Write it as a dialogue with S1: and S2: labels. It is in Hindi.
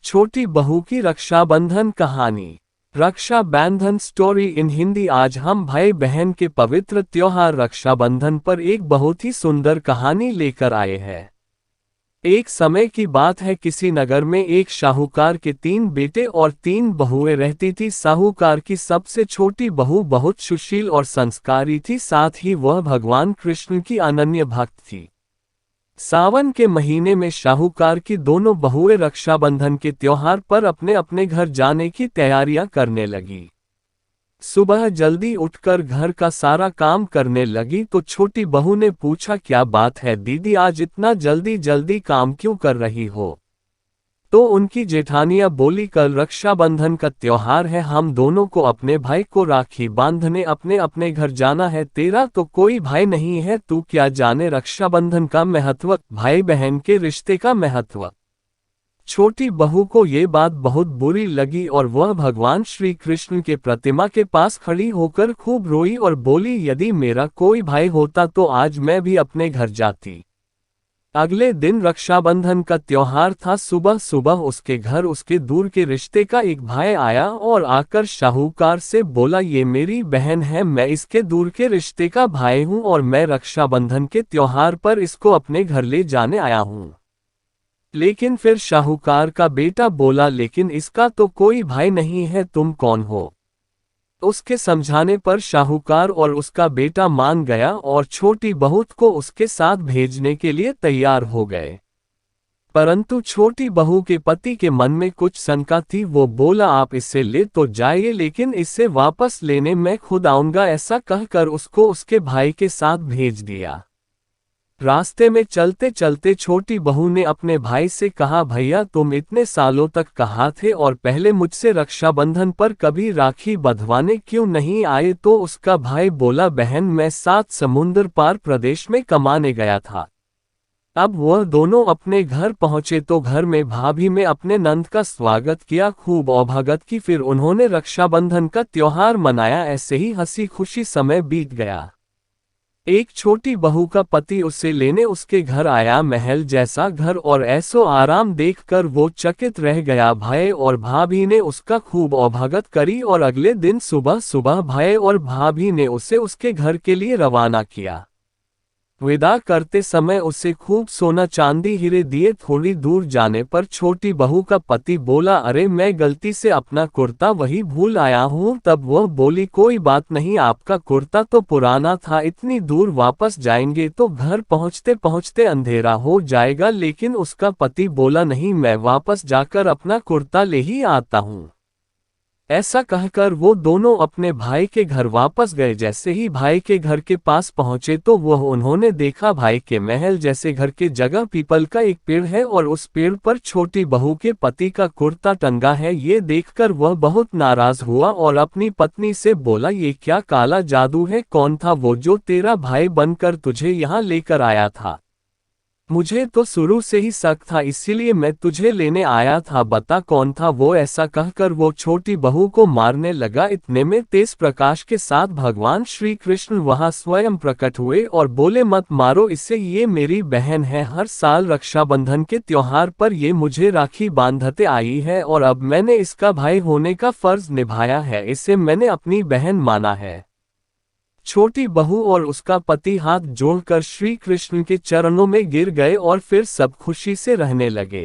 S1: छोटी बहू की रक्षाबंधन कहानी। रक्षा बंधन स्टोरी इन हिंदी। आज हम भाई बहन के पवित्र त्योहार रक्षाबंधन पर एक बहुत ही सुंदर कहानी लेकर आए हैं। एक समय की बात है, किसी नगर में एक शाहूकार के 3 बेटे और 3 बहुएं रहती थी। शाहूकार की सबसे छोटी बहू बहुत सुशील और संस्कारी थी, साथ ही वह भगवान कृष्ण की अनन्य भक्त थी। सावन के महीने में शाहूकार की दोनों बहुएं रक्षाबंधन के त्योहार पर अपने अपने घर जाने की तैयारियां करने लगी। सुबह जल्दी उठकर घर का सारा काम करने लगी तो छोटी बहू ने पूछा, क्या बात है दीदी, आज इतना जल्दी जल्दी काम क्यों कर रही हो? तो उनकी जेठानियां बोली, कल रक्षाबंधन का त्योहार है, हम दोनों को अपने भाई को राखी बांधने अपने अपने घर जाना है। तेरा तो कोई भाई नहीं है, तू क्या जाने रक्षाबंधन का महत्व, भाई बहन के रिश्ते का महत्व। छोटी बहू को ये बात बहुत बुरी लगी और वह भगवान श्री कृष्ण के प्रतिमा के पास खड़ी होकर खूब रोई और बोली, यदि मेरा कोई भाई होता तो आज मैं भी अपने घर जाती। अगले दिन रक्षाबंधन का त्योहार था। सुबह सुबह उसके घर उसके दूर के रिश्ते का एक भाई आया और आकर शाहूकार से बोला, ये मेरी बहन है, मैं इसके दूर के रिश्ते का भाई हूँ और मैं रक्षाबंधन के त्योहार पर इसको अपने घर ले जाने आया हूँ। लेकिन फिर शाहूकार का बेटा बोला, लेकिन इसका तो कोई भाई नहीं है, तुम कौन हो? उसके समझाने पर शाहूकार और उसका बेटा मान गया और छोटी बहू को उसके साथ भेजने के लिए तैयार हो गए। परंतु छोटी बहू के पति के मन में कुछ शंका थी। वो बोला, आप इसे ले तो जाइए, लेकिन इसे वापस लेने मैं खुद आऊंगा। ऐसा कहकर उसको उसके भाई के साथ भेज दिया। रास्ते में चलते चलते छोटी बहू ने अपने भाई से कहा, भैया तुम इतने सालों तक कहाँ थे और पहले मुझसे रक्षाबंधन पर कभी राखी बंधवाने क्यों नहीं आए? तो उसका भाई बोला, बहन मैं 7 समुंदर पार प्रदेश में कमाने गया था। अब वह दोनों अपने घर पहुंचे तो घर में भाभी में अपने नंद का स्वागत किया, खूब औभगत की, फिर उन्होंने रक्षाबंधन का त्योहार मनाया। ऐसे ही हंसी खुशी समय बीत गया। एक छोटी बहू का पति उसे लेने उसके घर आया। महल जैसा घर और ऐसो आराम देखकर वो चकित रह गया। भाई और भाभी ने उसका खूब औभगत करी और अगले दिन सुबह सुबह भाई और भाभी ने उसे उसके घर के लिए रवाना किया। विदा करते समय उसे खूब सोना चांदी हीरे दिए। थोड़ी दूर जाने पर छोटी बहू का पति बोला, अरे मैं गलती से अपना कुर्ता वही भूल आया हूँ। तब वह बोली, कोई बात नहीं, आपका कुर्ता तो पुराना था, इतनी दूर वापस जाएंगे तो घर पहुँचते पहुँचते अंधेरा हो जाएगा। लेकिन उसका पति बोला, नहीं, मैं वापस जाकर अपना कुर्ता ले ही आता हूँ। ऐसा कहकर वो दोनों अपने भाई के घर वापस गए। जैसे ही भाई के घर के पास पहुंचे तो वह उन्होंने देखा, भाई के महल जैसे घर के जगह पीपल का एक पेड़ है और उस पेड़ पर छोटी बहू के पति का कुर्ता टंगा है। ये देखकर वह बहुत नाराज हुआ और अपनी पत्नी से बोला, ये क्या काला जादू है? कौन था वो जो तेरा भाई बनकर तुझे यहाँ लेकर आया था? मुझे तो शुरू से ही शक था, इसीलिए मैं तुझे लेने आया था, बता कौन था वो? ऐसा कहकर वो छोटी बहू को मारने लगा। इतने में तेज प्रकाश के साथ भगवान श्री कृष्ण वहां स्वयं प्रकट हुए और बोले, मत मारो इसे, ये मेरी बहन है। हर साल रक्षाबंधन के त्योहार पर ये मुझे राखी बांधते आई है और अब मैंने इसका भाई होने का फर्ज निभाया है, इसे मैंने अपनी बहन माना है। छोटी बहू और उसका पति हाथ जोड़कर श्री कृष्ण के चरणों में गिर गए और फिर सब खुशी से रहने लगे।